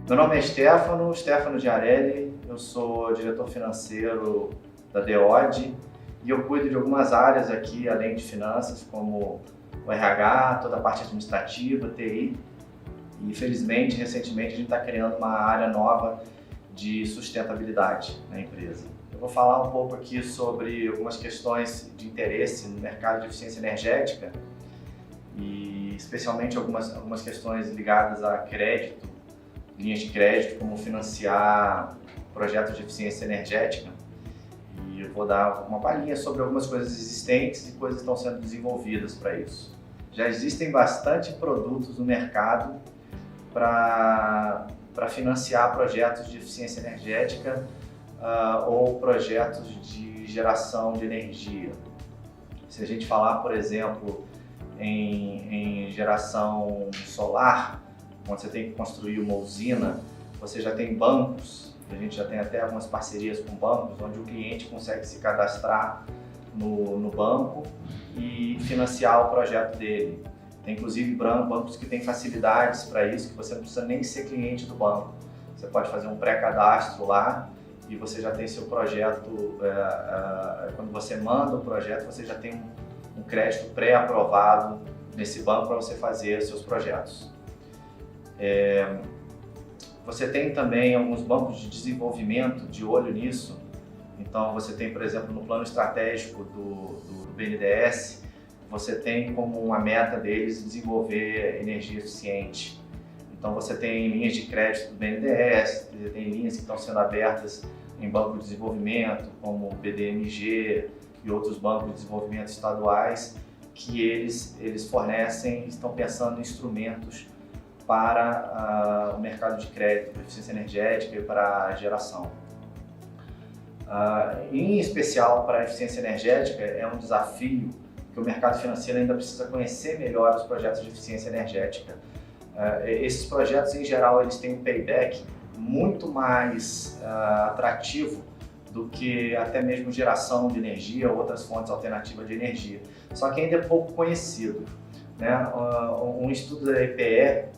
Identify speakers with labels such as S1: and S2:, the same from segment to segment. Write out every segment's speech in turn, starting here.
S1: Meu nome é Stefano Giarelli, eu sou diretor financeiro da DEOD e eu cuido de algumas áreas aqui, além de finanças, como o RH, toda a parte administrativa, TI. E felizmente, recentemente, a gente está criando uma área nova de sustentabilidade na empresa. Eu vou falar um pouco aqui sobre algumas questões de interesse no mercado de eficiência energética e especialmente algumas questões ligadas a crédito, linhas de crédito, como financiar projetos de eficiência energética. E eu vou dar uma palhinha sobre algumas coisas existentes e coisas que estão sendo desenvolvidas para isso. Já existem bastante produtos no mercado para financiar projetos de eficiência energética ou projetos de geração de energia. Se a gente falar, por exemplo, em geração solar, quando você tem que construir uma usina, você já tem bancos, a gente já tem até algumas parcerias com bancos, onde o cliente consegue se cadastrar no banco e financiar o projeto dele. Tem inclusive bancos que têm facilidades para isso, que você não precisa nem ser cliente do banco. Você pode fazer um pré-cadastro lá e você já tem seu projeto, quando você manda o projeto, você já tem um crédito pré-aprovado nesse banco para você fazer seus projetos. Você tem também alguns bancos de desenvolvimento de olho nisso. Então você tem, por exemplo, no plano estratégico do BNDES, você tem como uma meta deles desenvolver energia eficiente. Então você tem linhas de crédito do BNDES, você tem linhas que estão sendo abertas em banco de desenvolvimento, como o BDMG e outros bancos de desenvolvimento estaduais, que eles fornecem, estão pensando em instrumentos para o mercado de crédito, para eficiência energética e para a geração. Em especial para a eficiência energética, é um desafio que o mercado financeiro ainda precisa conhecer melhor os projetos de eficiência energética. Esses projetos, em geral, eles têm um payback muito mais atrativo do que até mesmo geração de energia ou outras fontes alternativas de energia. Só que ainda é pouco conhecido, né? Um estudo da EPE,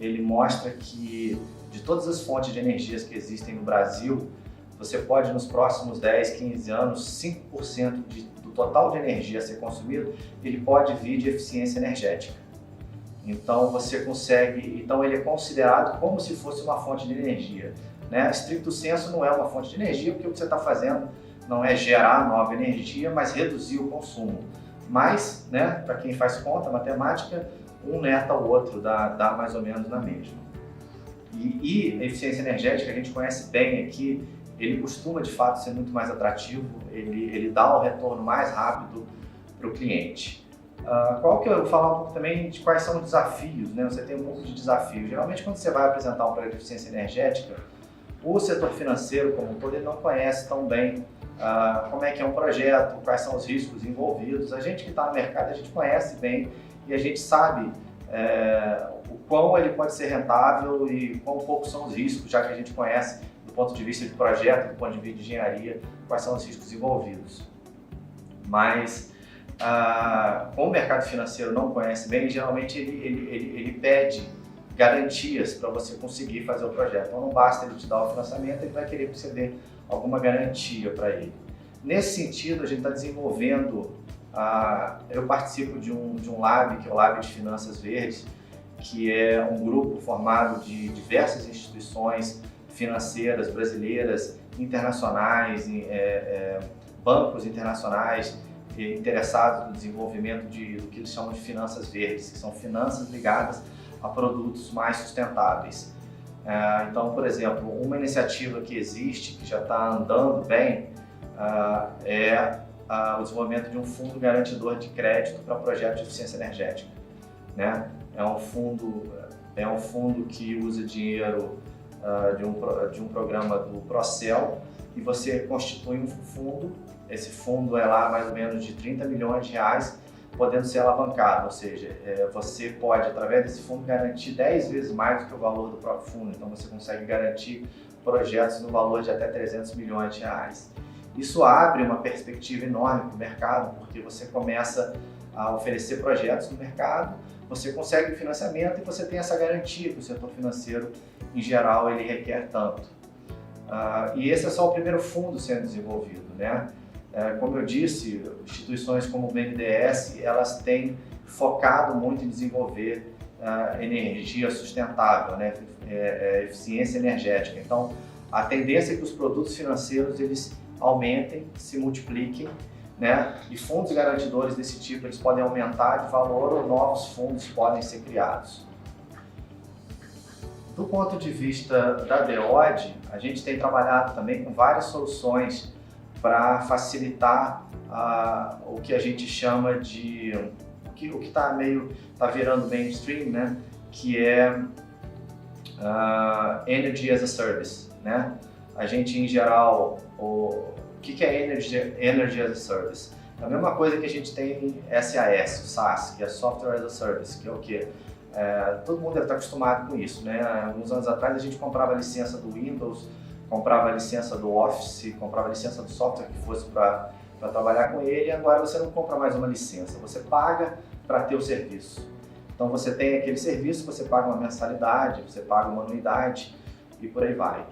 S1: ele mostra que de todas as fontes de energias que existem no Brasil, você pode nos próximos 10, 15 anos, 5% do total de energia a ser consumido, ele pode vir de eficiência energética. Então ele é considerado como se fosse uma fonte de energia, né? Stricto sensu não é uma fonte de energia, porque o que você está fazendo não é gerar nova energia, mas reduzir o consumo. Mas, né, para quem faz conta, matemática, um neta o outro, dá mais ou menos na mesma. E a eficiência energética, a gente conhece bem aqui, ele costuma de fato ser muito mais atrativo, ele dá o retorno mais rápido para o cliente. Eu vou falar um pouco também de quais são os desafios, né? Você tem um pouco de desafio. Geralmente, quando você vai apresentar um projeto de eficiência energética, o setor financeiro como um todo ele não conhece tão bem como é que é um projeto, quais são os riscos envolvidos. A gente que está no mercado, a gente conhece bem e a gente sabe o quão ele pode ser rentável e quão poucos são os riscos, já que a gente conhece do ponto de vista de projeto, do ponto de vista de engenharia, quais são os riscos envolvidos. Mas, como o mercado financeiro não conhece bem, geralmente ele pede garantias para você conseguir fazer o projeto. Então não basta ele te dar o financiamento, ele vai querer que você dê alguma garantia para ele. Nesse sentido, a gente está desenvolvendo, eu participo de um lab, que é o Lab de Finanças Verdes, que é um grupo formado de diversas instituições financeiras brasileiras, internacionais, bancos internacionais interessados no desenvolvimento do que eles chamam de finanças verdes, que são finanças ligadas a produtos mais sustentáveis. Então, por exemplo, uma iniciativa que existe, que já está andando bem, é o desenvolvimento de um fundo garantidor de crédito para projetos de eficiência energética, né? É um fundo que usa dinheiro de um programa do Procel e você constitui um fundo. Esse fundo é lá mais ou menos de 30 milhões de reais, podendo ser alavancado, ou seja, você pode, através desse fundo, garantir 10 vezes mais do que o valor do próprio fundo. Então você consegue garantir projetos no valor de até 300 milhões de reais. Isso abre uma perspectiva enorme para o mercado, porque você começa a oferecer projetos no mercado, você consegue financiamento e você tem essa garantia que o setor financeiro em geral, ele requer tanto. E esse é só o primeiro fundo sendo desenvolvido, né? Como eu disse, instituições como o BNDES, elas têm focado muito em desenvolver energia sustentável, né? Eficiência energética. Então, a tendência é que os produtos financeiros eles aumentem, se multipliquem, né? E fundos garantidores desse tipo eles podem aumentar de valor ou novos fundos podem ser criados. Do ponto de vista da DEOD, a gente tem trabalhado também com várias soluções para facilitar o que a gente chama de o que está virando mainstream, né? Que é Energy as a Service, né? A gente em geral, o que é Energy as a Service? É a mesma coisa que a gente tem SAS, o SaaS, que é Software as a Service, que é o quê? Todo mundo deve estar acostumado com isso, né? Alguns anos atrás a gente comprava a licença do Windows, comprava a licença do Office, comprava a licença do software que fosse para trabalhar com ele, e agora você não compra mais uma licença, você paga para ter o serviço. Então você tem aquele serviço, você paga uma mensalidade, você paga uma anuidade e por aí vai.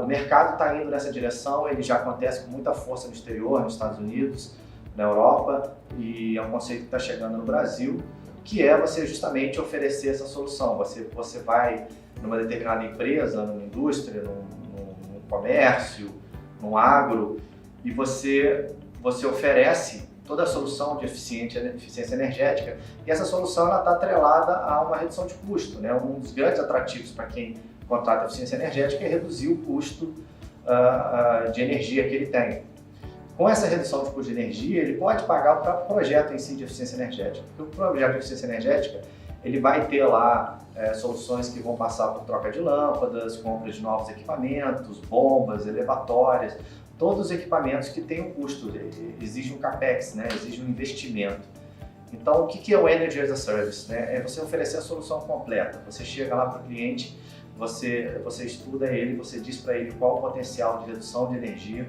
S1: O mercado está indo nessa direção, ele já acontece com muita força no exterior, nos Estados Unidos, na Europa, e é um conceito que está chegando no Brasil, que é você justamente oferecer essa solução. Você vai numa determinada empresa, numa indústria, num comércio, num agro, e você oferece toda a solução de eficiência energética, e essa solução está atrelada a uma redução de custo, né? Um dos grandes atrativos para quem contrata eficiência energética é reduzir o custo de energia que ele tem. Com essa redução de custo de energia, ele pode pagar o próprio projeto em si de eficiência energética, porque o projeto de eficiência energética ele vai ter lá soluções que vão passar por troca de lâmpadas, compra de novos equipamentos, bombas, elevatórias, todos os equipamentos que têm um custo, exige um CAPEX, né? Exige um investimento. Então, o que é o Energy as a Service? Né? É você oferecer a solução completa. Você chega lá para o cliente, você estuda ele, você diz para ele qual o potencial de redução de energia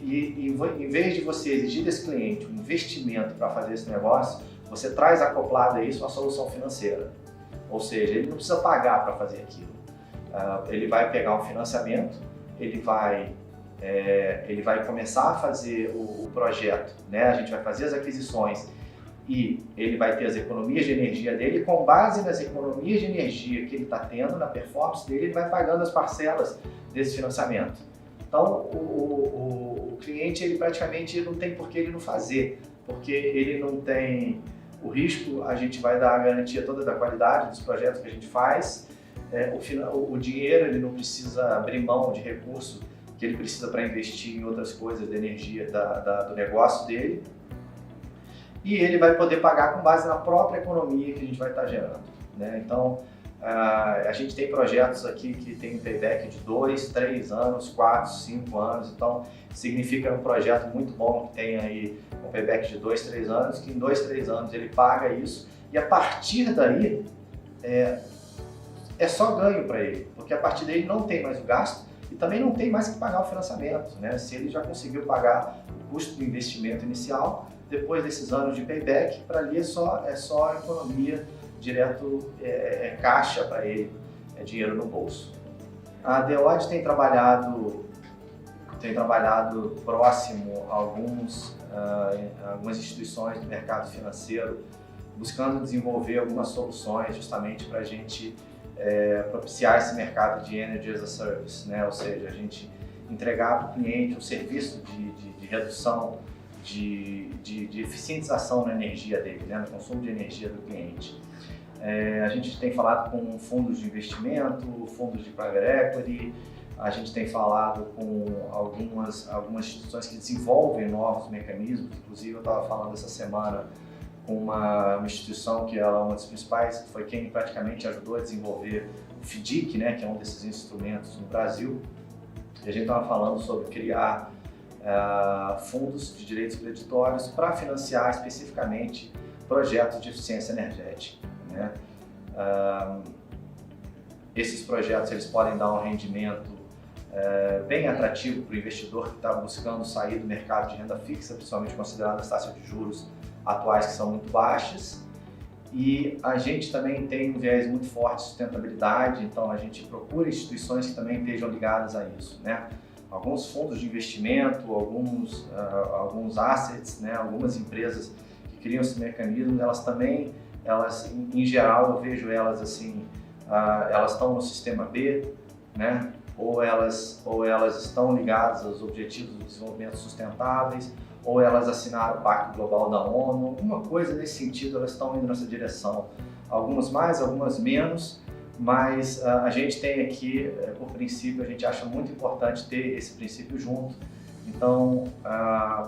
S1: e em vez de você exigir desse cliente um investimento para fazer esse negócio, você traz acoplado a isso uma solução financeira. Ou seja, ele não precisa pagar para fazer aquilo. Ele vai pegar um financiamento, ele vai começar a fazer o projeto, né? A gente vai fazer as aquisições e ele vai ter as economias de energia dele, e com base nas economias de energia que ele está tendo, na performance dele, ele vai pagando as parcelas desse financiamento. Então, o cliente, ele praticamente não tem por que ele não fazer, porque ele não tem o risco, a gente vai dar a garantia toda da qualidade dos projetos que a gente faz, o dinheiro, ele não precisa abrir mão de recurso que ele precisa para investir em outras coisas de energia do negócio dele, e ele vai poder pagar com base na própria economia que a gente vai estar gerando, né? Então, a gente tem projetos aqui que tem um payback de 2, 3 anos, 4, 5 anos, então significa um projeto muito bom que tem aí um payback de 2, 3 anos, que em 2, 3 anos ele paga isso e a partir daí é só ganho para ele, porque a partir daí não tem mais o gasto e também não tem mais que pagar o financiamento, né? Se ele já conseguiu pagar o custo do investimento inicial, depois desses anos de payback, para ali é só economia direto, caixa para ele, é dinheiro no bolso. A DEOD tem trabalhado próximo a algumas instituições do mercado financeiro, buscando desenvolver algumas soluções justamente para a gente propiciar esse mercado de Energy as a Service, né? Ou seja, a gente entregar para o cliente um serviço de redução, de eficientização na energia dele, né? No consumo de energia do cliente. A gente tem falado com fundos de investimento, fundos de private equity, a gente tem falado com algumas instituições que desenvolvem novos mecanismos, inclusive eu estava falando essa semana com uma instituição que ela é uma das principais, foi quem praticamente ajudou a desenvolver o FDIC, né, que é um desses instrumentos no Brasil, e a gente estava falando sobre criar fundos de direitos creditórios para financiar especificamente projetos de eficiência energética, né? Esses projetos eles podem dar um rendimento bem atrativo para o investidor que está buscando sair do mercado de renda fixa, principalmente considerando as taxas de juros atuais que são muito baixas, E a gente também tem um viés muito forte de sustentabilidade, então a gente procura instituições que também estejam ligadas a isso, né? Alguns fundos de investimento, alguns assets, né? Algumas empresas que criam esses mecanismos, elas também, em geral, eu vejo elas assim, elas estão no sistema B, né? Ou elas estão ligadas aos Objetivos do Desenvolvimento Sustentáveis, ou elas assinaram o Pacto Global da ONU, alguma coisa nesse sentido, elas estão indo nessa direção. Algumas mais, algumas menos, mas a gente tem aqui, por princípio, a gente acha muito importante ter esse princípio junto. Então,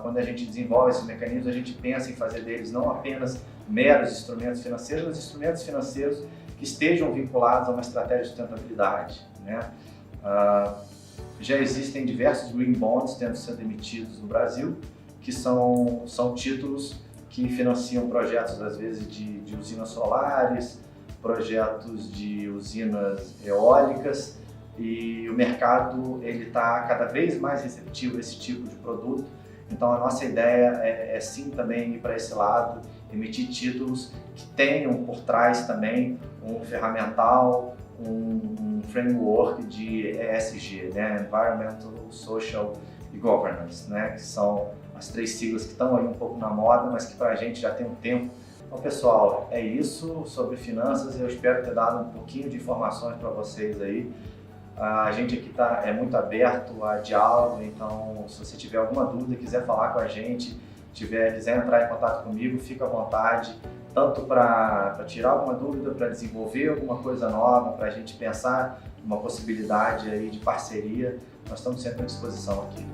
S1: quando a gente desenvolve esses mecanismos, a gente pensa em fazer deles não apenas meros instrumentos financeiros, mas instrumentos financeiros que estejam vinculados a uma estratégia de sustentabilidade, né? Já existem diversos green bonds tendo sido emitidos no Brasil, que são títulos que financiam projetos, às vezes, de usinas solares, projetos de usinas eólicas, e o mercado está cada vez mais receptivo a esse tipo de produto. Então a nossa ideia é sim também ir para esse lado, emitir títulos que tenham por trás também um ferramental, um framework de ESG, né? Environmental, Social e Governance, né? Que são as 3 siglas que estão aí um pouco na moda, mas que para a gente já tem um tempo. Então, pessoal, é isso sobre finanças. Eu espero ter dado um pouquinho de informações para vocês aí. A gente aqui é muito aberto a diálogo, então se você tiver alguma dúvida, quiser falar com a gente, quiser entrar em contato comigo, fica à vontade, tanto para tirar alguma dúvida, para desenvolver alguma coisa nova, para a gente pensar uma possibilidade aí de parceria. Nós estamos sempre à disposição aqui.